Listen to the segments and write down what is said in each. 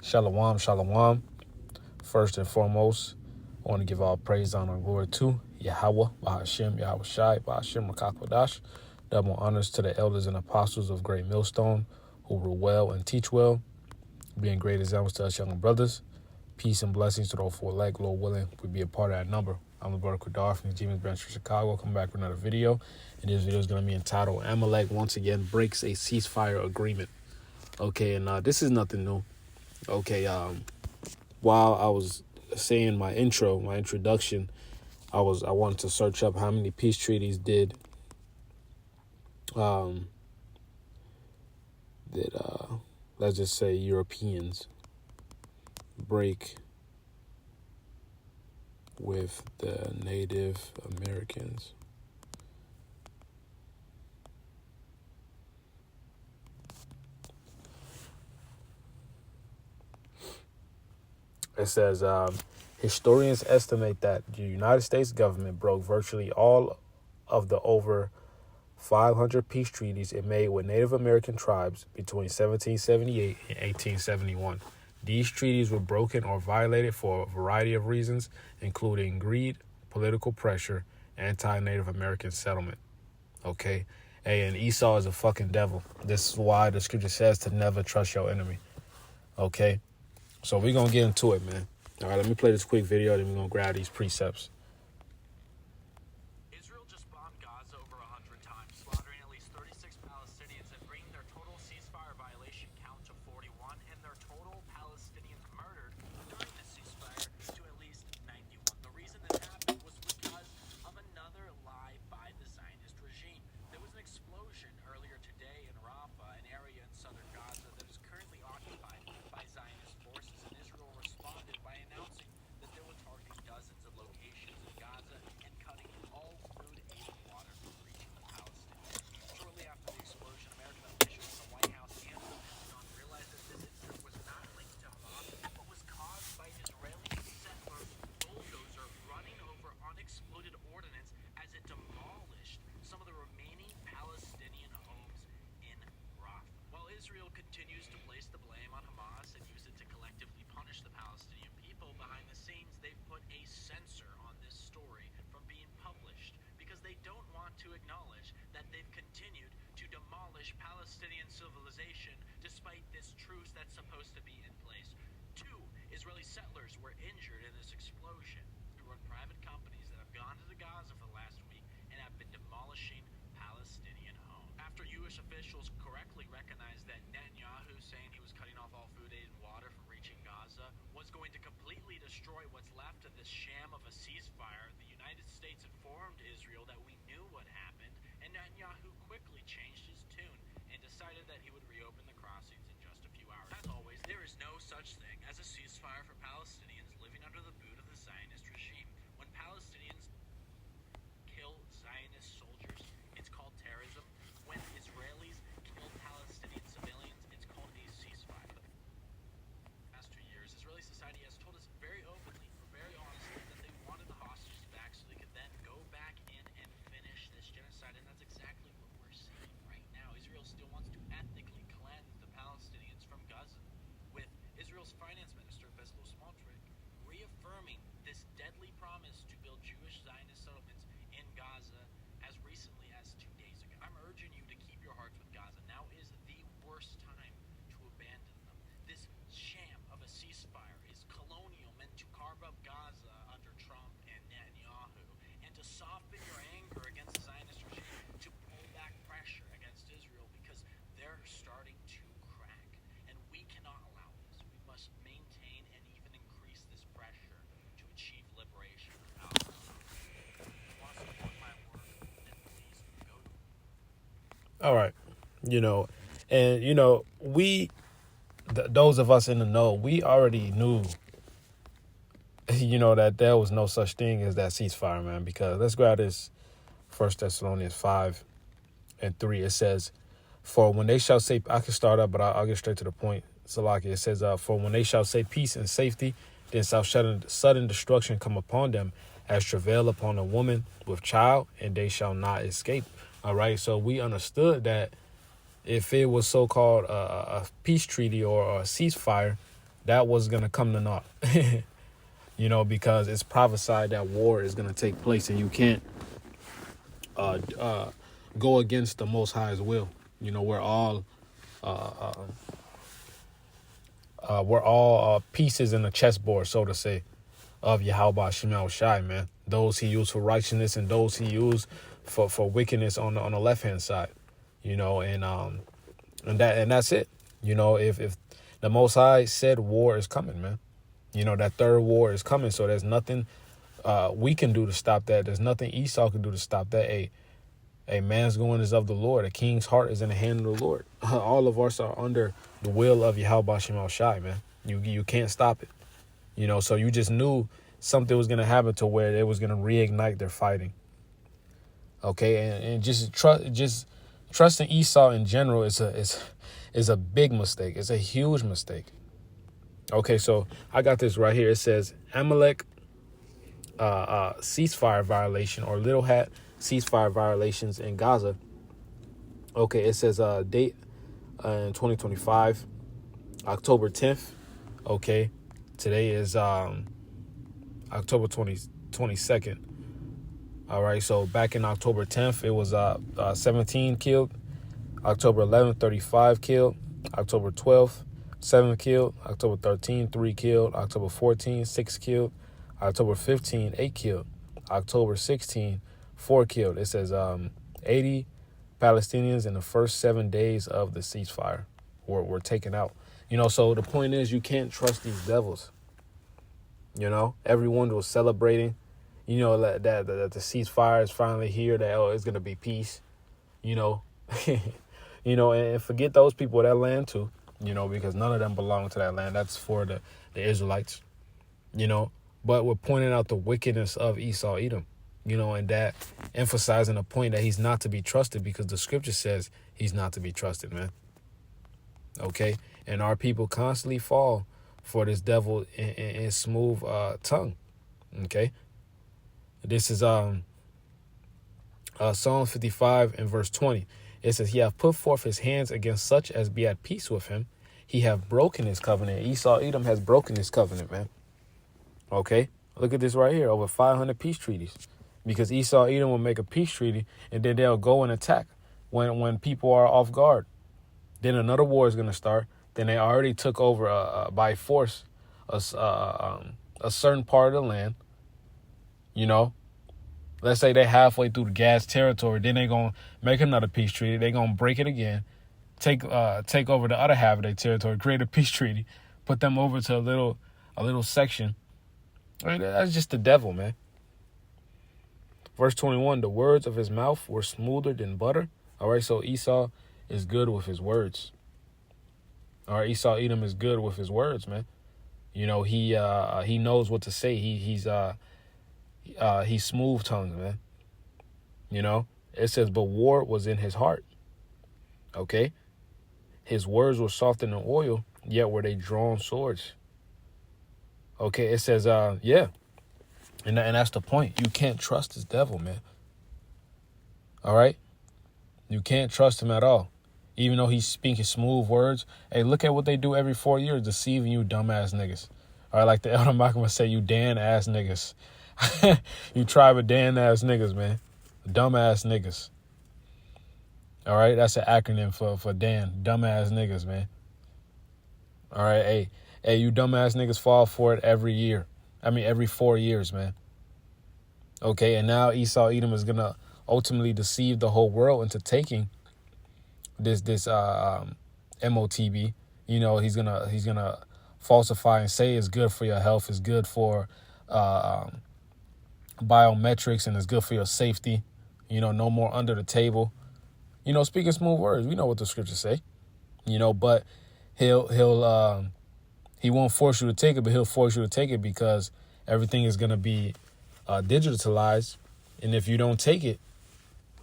Shalom, shalom. First and foremost, I want to give all praise, honor, and glory to Yahweh, Bahashem, Yahweh Shai, Bahashem, Rakakwadash. Double honors to the elders and apostles of Great Millstone who rule well and teach well, being great examples to us young brothers. Peace and blessings to those for elect, Lord willing, we be a part of that number. I'm the brother Kadar from the Demons Branch of Chicago. Come back with another video. And this video is going to be entitled, Amalek once again breaks a ceasefire agreement. Okay, and this is nothing new. Okay, while I was saying my introduction, I wanted to search up how many peace treaties did let's just say Europeans break with the Native Americans. It says, historians estimate that the United States government broke virtually all of the over 500 peace treaties it made with Native American tribes between 1778 and 1871. These treaties were broken or violated for a variety of reasons, including greed, political pressure, anti-Native American settlement. Okay? Hey, and Esau is a fucking devil. This is why the scripture says to never trust your enemy. Okay? So we're going to get into it, man. All right, let me play this quick video, then we're going to grab these precepts. Israel just bombed Gaza over 100 times, slaughtering at least 36 Palestinians and bringing their total ceasefire violation count to 41 and their total Palestinians murdered during the ceasefire to at least 91. The reason this happened was because of another lie by the Zionist regime. There was an explosion earlier today in Rafah, an area in southern Gaza that is currently occupied by Zionist forces, and Israel responded by announcing that they were targeting dozens of locations in Gaza and cutting all food, aid, and water from reaching the Palestinians. Shortly after the explosion, American officials in the White House and the Pentagon realized that this incident was not linked to Hamas, but was caused by Israeli settler bulldozer running over unexploded ordnance as it demolished some of the remaining Palestinian homes in Rafah. While Israel continues to place the blame on Hamas and use it to collectively punish the Palestinian people, behind the scenes they've put a censor on this story from being published because they don't want to acknowledge that they've continued to demolish Palestinian civilization despite this truce that's supposed to be in place. 2 Israeli settlers were injured in this explosion who run private companies that have gone to the Gaza for the last week and have been demolishing Palestinian homes. After U.S. officials correctly recognized that Netanyahu saying he was cutting off all food, aid, and water from reaching Gaza was going to completely destroy what's left of this sham of a ceasefire, the United States informed Israel that we knew what happened, and Netanyahu quickly changed his tune and decided that he would reopen the crossings in just a few hours. As always, there is no such thing as a ceasefire for Palestinians living under the boot of the Zionist regime. When Palestinians kill Zionist soldiers, it's called terrorism. When Israelis kill Palestinian civilians, it's called a ceasefire. For the past 2 years, Israeli society has told us very openly, or very honestly, that they wanted the hostages back so they could then go back in and finish this genocide, and that's exactly what we're seeing right now. Israel still wants to ethnically cleanse the Palestinians from Gaza, with Israel's finance minister, Bezalel Smotrich, reaffirming this deadly promise to build Jewish Zionist settlements in Gaza as recently as 2 days ago. I'm urging you to keep your hearts with Gaza. Now is the worst time to abandon them. This sham of a ceasefire is colonial, meant to carve up Gaza under Trump and Netanyahu, and to soften your anger against the Zionist regime, to pull back pressure against Israel because they're starting to crack. And we cannot allow this. We must maintain and even increase this pressure to achieve liberation of Palestine. If you want to support my work, then please go to All right. Those of us in the know, we already knew, that there was no such thing as that ceasefire, man, because let's grab this 1 Thessalonians 5:3. It says, for when they shall say, I can start up, but I'll get straight to the point. Salaki, it says, for when they shall say peace and safety, then shall sudden destruction come upon them as travail upon a woman with child, and they shall not escape. All right. So we understood that if it was so-called a peace treaty or a ceasefire, that was going to come to naught. Because it's prophesied that war is going to take place, and you can't go against the Most High's will. We're all pieces in the chessboard, so to say, of Yahweh Shem Shai, man. Those he used for righteousness and those he used for wickedness on the left hand side, and that's it. If the Most High said war is coming, man, that third war is coming. So there's nothing we can do to stop that. There's nothing Esau can do to stop that. A man's going is of the Lord. A king's heart is in the hand of the Lord. All of us are under the will of Yahweh Shem Shai, man. You can't stop it. So you just knew something was going to happen to where it was going to reignite their fighting. Okay, and just trusting Esau in general is a big mistake. It's a huge mistake. Okay, so I got this right here. It says Amalek ceasefire violation, or Little Hat ceasefire violations in Gaza. Okay, it says date in 2025, October 10th. Okay, today is October 22nd. All right, so back in October 10th, it was 17 killed. October 11th, 35 killed. October 12th, 7 killed. October 13th, 3 killed. October 14th, 6 killed. October 15th, 8 killed. October 16th, 4 killed. It says 80 Palestinians in the first 7 days of the ceasefire were taken out. So the point is, you can't trust these devils. Everyone was celebrating, that the ceasefire is finally here, that it's going to be peace, and forget those people, that land too, because none of them belong to that land. That's for the Israelites, but we're pointing out the wickedness of Esau Edom, and that emphasizing the point that he's not to be trusted, because the scripture says he's not to be trusted, man. Okay. And our people constantly fall for this devil in smooth tongue. Okay. This is Psalm 55 and verse 20. It says, he hath put forth his hands against such as be at peace with him. He hath broken his covenant. Esau Edom has broken his covenant, man. Okay. Look at this right here. Over 500 peace treaties. Because Esau Edom will make a peace treaty, and then they'll go and attack when people are off guard. Then another war is going to start. Then they already took over by force a certain part of the land. Let's say they're halfway through the Gaz territory. Then they're going to make another peace treaty. They're going to break it again. Take over the other half of their territory. Create a peace treaty. Put them over to a little section. That's just the devil, man. Verse 21, the words of his mouth were smoother than butter. All right, so Esau is good with his words. All right, Esau Edom is good with his words, man. He knows what to say. He's smooth tongued, man. It says, but war was in his heart. Okay, his words were softer than oil, yet were they drawn swords. Okay, it says, yeah, and that's the point. You can't trust this devil, man. All right, you can't trust him at all. Even though he's speaking smooth words. Hey, look at what they do every 4 years, deceiving you dumbass niggas. All right, like the Elder Malcolm would say, you Dan ass niggas. You tribe of Dan ass niggas, man. Dumbass niggas. All right, that's an acronym for Dan. Dumbass niggas, man. All right, hey, you dumbass niggas fall for it every year. Every 4 years, man. Okay, and now Esau Edom is going to ultimately deceive the whole world into taking this MOTB. He's gonna falsify and say it's good for your health, it's good for biometrics, and it's good for your safety. No more under the table. Speaking smooth words. We know what the scriptures say. But he won't force you to take it, but he'll force you to take it because everything is gonna be digitalized, and if you don't take it,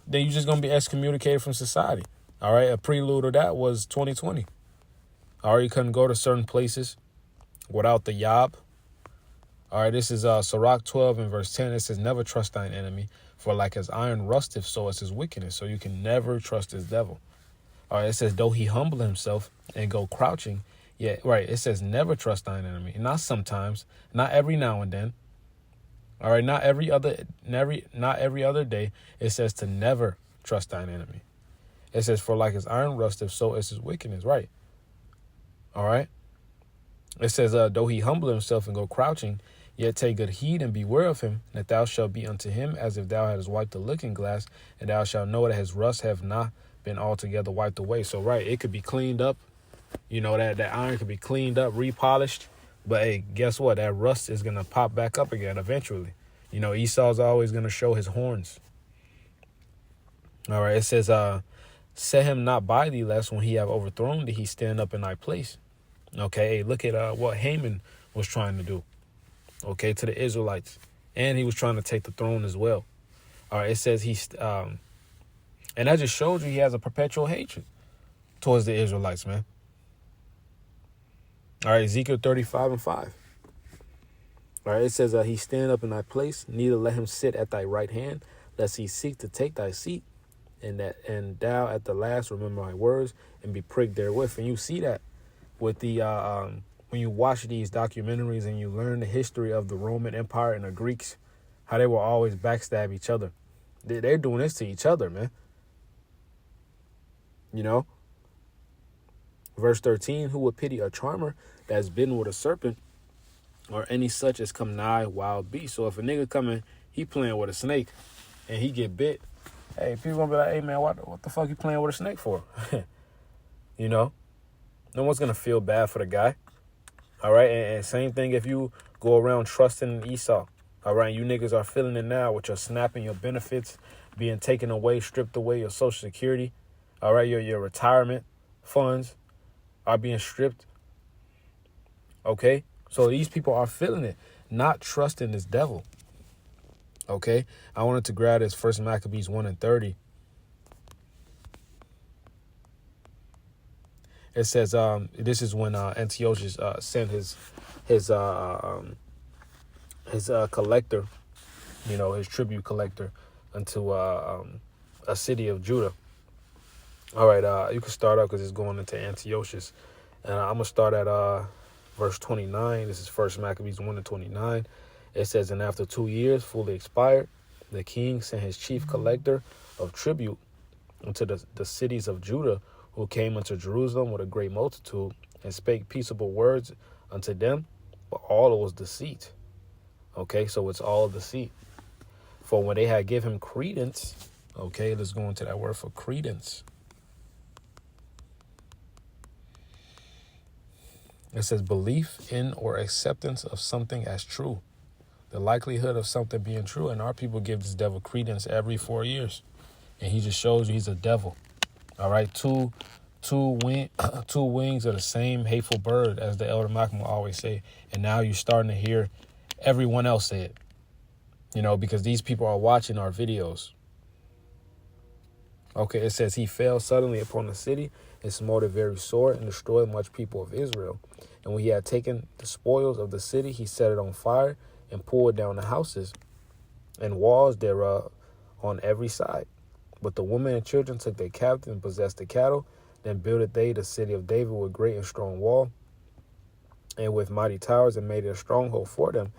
then you're just gonna be excommunicated from society. All right, a prelude of that was 2020. All right, you couldn't go to certain places without the Yab. All right, this is Sirach 12 and verse 10. It says, never trust thine enemy, for like as iron rusteth, so is his wickedness. So you can never trust this devil. All right, it says, though he humble himself and go crouching, Yeah, right. It says never trust thine enemy. Not sometimes, not every now and then. All right, not every other day. It says to never trust thine enemy. It says, for like as iron rusteth, so is his wickedness. Right. All right. It says, though he humble himself and go crouching, yet take good heed and beware of him, that thou shalt be unto him as if thou hadst wiped the looking glass, and thou shalt know that his rust have not been altogether wiped away. So, right, it could be cleaned up. You know, that iron could be cleaned up, repolished. But, hey, guess what? That rust is going to pop back up again eventually. You know, Esau's always going to show his horns. All right, it says, set him not by thee, lest when he have overthrown thee, he stand up in thy place. Okay, hey, look at what Haman was trying to do, okay, to the Israelites. And he was trying to take the throne as well. All right, it says and that just shows you he has a perpetual hatred towards the Israelites, man. All right, Ezekiel 35:5. All right, it says, he stand up in thy place, neither let him sit at thy right hand, lest he seek to take thy seat, and thou at the last remember my words, and be pricked therewith. And you see that with the when you watch these documentaries and you learn the history of the Roman Empire and the Greeks, how they will always backstab each other. They're doing this to each other, man. You know? Verse 13, who would pity a charmer that's bitten with a serpent, or any such as come nigh wild beast? So if a nigga coming, he playing with a snake, and he get bit, hey, people gonna be like, hey, man, what the fuck you playing with a snake for? You know? No one's going to feel bad for the guy. All right. And same thing if you go around trusting in Esau. All right. You niggas are feeling it now with your snapping, your benefits being taken away, stripped away, your Social Security. All right. Your retirement funds are being stripped. Okay. So these people are feeling it, not trusting this devil. Okay. I wanted to grab this 1 Maccabees 1:30. It says, this is when Antiochus sent his collector, you know, his tribute collector, into a city of Judah. All right, you can start up because it's going into Antiochus, and I'm gonna start at verse 29. This is 1 Maccabees 1:29. It says, and after 2 years fully expired, the king sent his chief collector of tribute into the cities of Judah, who came unto Jerusalem with a great multitude, and spake peaceable words unto them, but all it was deceit. Okay, so it's all deceit. For when they had give him credence, okay, let's go into that word for credence. It says belief in or acceptance of something as true. The likelihood of something being true, and our people give this devil credence every 4 years. And he just shows you he's a devil. All right, two wings of the same hateful bird, as the elder Malcolm will always say. And now you're starting to hear everyone else say it, you know, because these people are watching our videos. Okay, it says he fell suddenly upon the city and smote it very sore and destroyed much people of Israel. And when he had taken the spoils of the city, he set it on fire and pulled down the houses and walls thereof on every side. But the women and children took their captive and possessed the cattle. Then builded they the city of David with great and strong wall, and with mighty towers, and made it a stronghold for them.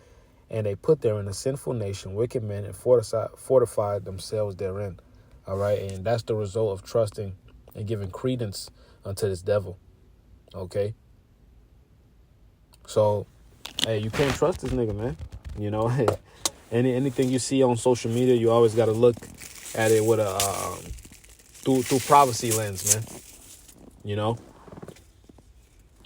And they put therein a sinful nation, wicked men, and fortified themselves therein. All right, and that's the result of trusting and giving credence unto this devil. Okay. So, hey, you can't trust this nigga, man. You know, anything you see on social media, you always got to look at it with a through privacy lens, man. You know.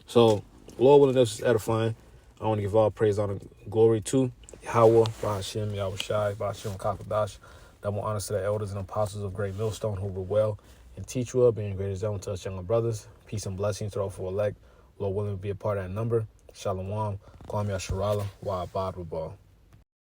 So, Lord willing, this is edifying. I want to give all praise, honor, glory to Yahweh, Bahashem, Yahweh Shai, Bahashem Kakadash. Double honors to the elders and apostles of Great Millstone who were well and teach well, being great as to us younger brothers. Peace and blessings to all for elect. Lord willing to be a part of that number. Shalom. Kwam Yasharala. Wa Abad Rabal.